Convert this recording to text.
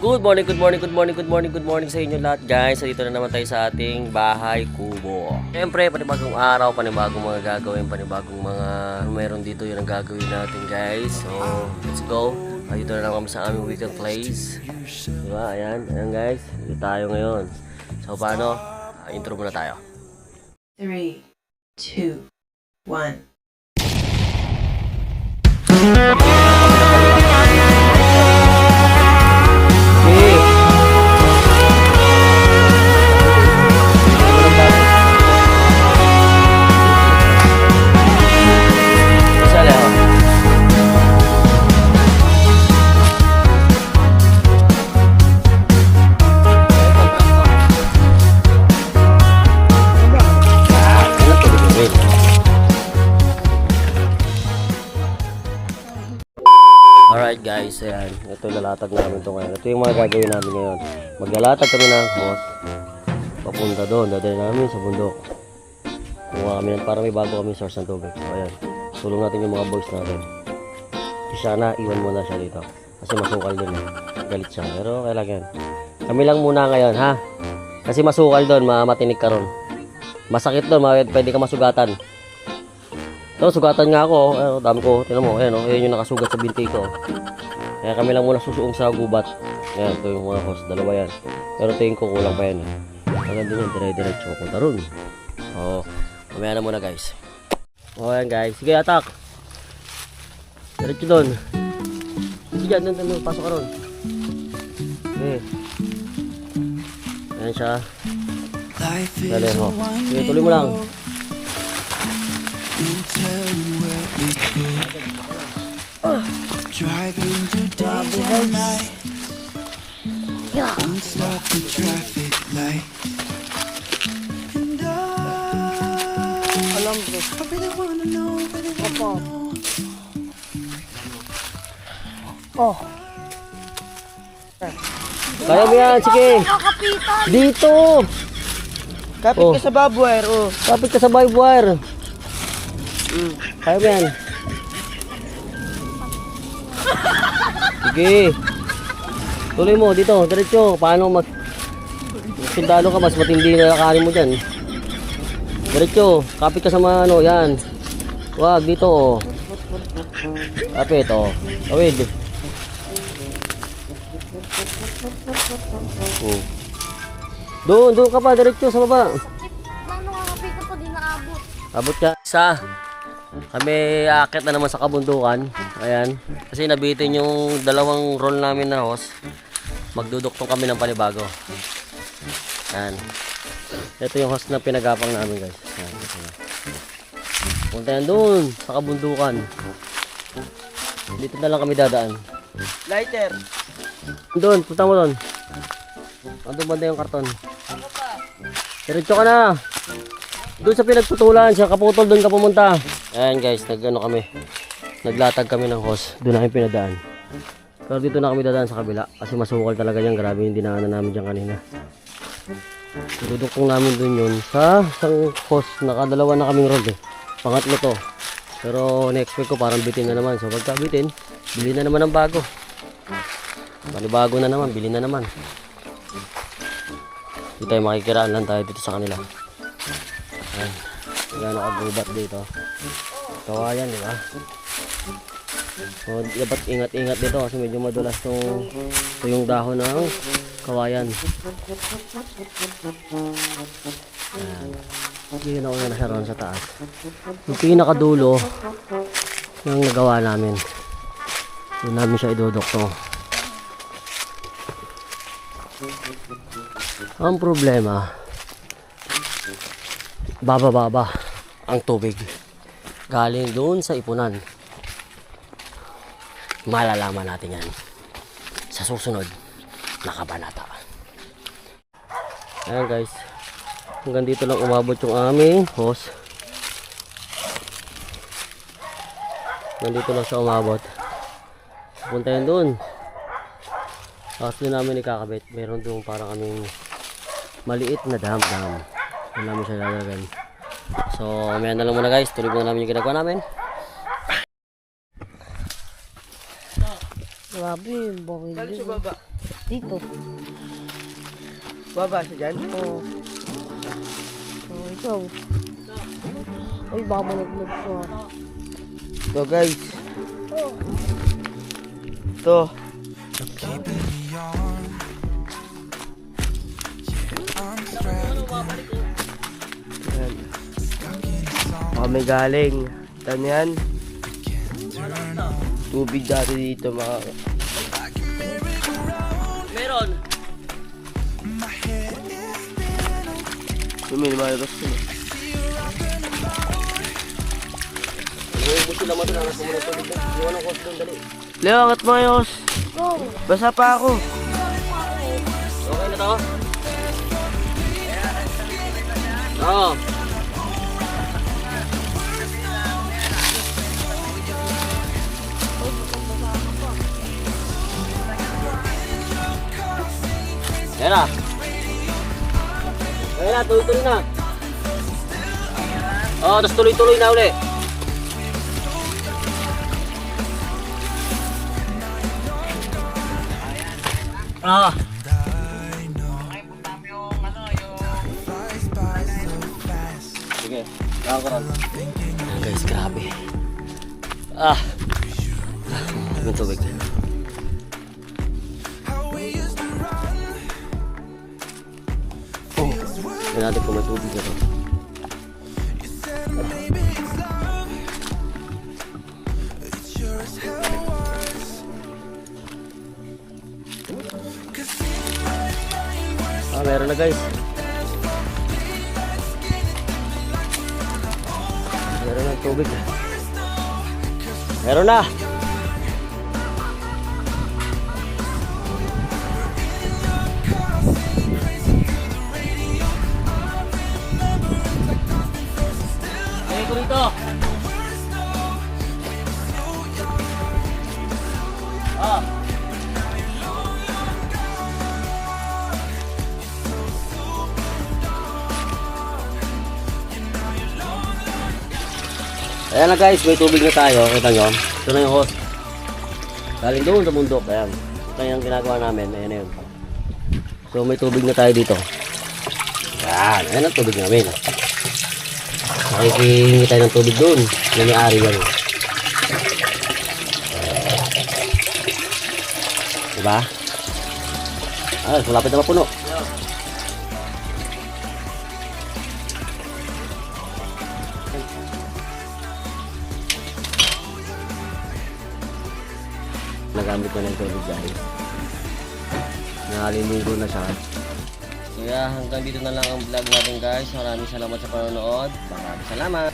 Good morning sa inyo lahat guys. So, dito na naman tayo sa ating bahay kubo. Siyempre, panibagong araw, panibagong mga gagawin, panibagong mga meron dito yun ang gagawin natin guys. So, let's go. Dito na naman kami sa aming weekend place. Diba? Ayan guys. Dito tayo ngayon. So, paano? Intro muna tayo. 3, 2, 1. Alright guys, ayan. Ito lalatag namin ito ngayon. Ito yung mga gagawin namin ngayon. Maglalatag kami ng hose. Papunta doon. Dadali namin sa bundok. Kumuha kami para may bago kami source ng tubig. So ayan. Tulong natin yung mga boys natin. Sana iwan muna siya dito. Kasi masukal doon eh. Galit siya. Pero kailangan. Kami lang muna ngayon ha. Kasi masukal doon. Matinig ka ron. Masakit doon. Pwede ka masugatan. So, sugatan nga ako, dami ko, tinan mo, ayan yung nakasugat sa binti ko. Kaya kami lang muna susuong sa gubat. Ayan, ito yung mga hose, dalawa yan. Pero tingin ko kulang pa yan eh. Hanggang din yung dire-diretso ko punta ron. Oo, mamaya na muna guys. O, ayan guys, sige atak. Diretso doon. Sige dyan, doon, pasok ka ron. Okay. Ayan siya. Dali mo. Sige, tuloy mo lang. Driving today and night. Don't stop the traffic light. And I really wanna know, Oh, Kaya mo yan, sige. Dito. kapit ka sa barbwire, oh. Kapit ka sa barbed wire. Kaya mo yan. Sige. Tuloy mo dito, diretso. Paano sundalo ka, mas matindi na lakarin mo dyan. Diretso, kapit ka sa mga ano, yan. Wag, dito oh. Kapit oh. Kawid. Oh. Doon ka pa, diretso sa baba. Mano nga kapit ko di naabot. Abot ka. Isa. Kami aakit na naman sa kabundukan. Ayan. Kasi nabitin yung dalawang roll namin na hose. Magduduktong kami ng panibago. Ayan. Ito yung hose na pinagapang namin guys. Ayan. Punta yan doon sa kabundukan. Dito na lang kami dadaan. Lighter. Doon, punta mo doon. Andun banda yung karton. Diretso ka na. Doon sa pinagputulan, siya kaputol doon ka pumunta. Ayan guys, naglatag kami ng hose. Doon namin pinadaan. Pero dito na kami dadaan sa kabila. Kasi masukal talaga yan. Grabe yung dinaanan namin dyan kanina. Dudukong namin doon yun sa isang hose. Nakadalawa na kaming rod eh. Pangatlo to. Pero next week ko parang bitin na naman. So pagka bitin, bili na naman ng bago. Bago na naman, bili na naman. Dito tayo makikiraan lang tayo dito sa kanila. Ayan. Gano'n kagubat dito. Kawayan, di ba? So, dapat ingat-ingat dito kasi medyo madulas ito yung dahon ng kawayan. Ayan. Yun ako na siya ron sa taas. Yung pinakadulo yung nagawa namin. Doon namin siya idudukto. Ang problema, baba ang tubig galing doon sa ipunan. Malalaman natin yan sa susunod na kabanata. Ayan guys, hanggang dito lang umabot yung aming hose. Hanggang dito lang siya umabot. Punta yan doon. Tapos doon namin ikakabit. Meron doon parang kaming maliit na dam. Doon namin siya lalagyan. So, may na lang muna guys. Tuloy muna namin yung ginagawa namin. Grabe, bakit Galing sa baba. Dito. Baba siya dyan. Oo. Oh, ikaw. Uy, baka malaglag ko ha. Ito guys. Ito. keeping me on. I'm strapped Yan. stuck in a song. Kami galing. Ito yan. Turn on. Tubig dati dito mga. Meron. My head is spinning. Lumilumayos ko. Buti naman doon. Anak mo muna tubig doon. Iwan ang hose doon. Dali. Leo, angat mo ayos. Go! Basa pa ako. Okay na to? Oo. Yan na. Yan na, tuloy-tuloy na. Oo, tapos tuloy-tuloy na uli. Ah. I know. Flies by so fast. Sige, nakakuran. Thinking Guys, grabe. Ah. May tubig. how we used to run. Oh, tignan natin kung may tubig na to. You said maybe it's love. It sure as hell was. 'Cause in my mind we're Ah, meron na guys. Meron na tubig. Meron na. Ay, ko rito. Ah. Ayan na guys, may tubig na tayo. Kita nyo. Ito na yung hose. Galing doon sa bundok. Ayan. Ito yung ginagawa namin. Ayan na yun. So may tubig na tayo dito. Ayan. Ayan ang tubig namin. Nakikihingi tayo ng tubig doon. Na may-ari yan. Diba? Ah, malapit na mapuno. Nagamit ko na yung tubig guys. Nakaliligo na siya. Kaya hanggang dito na lang ang vlog natin guys. Maraming salamat sa panonood. Maraming salamat.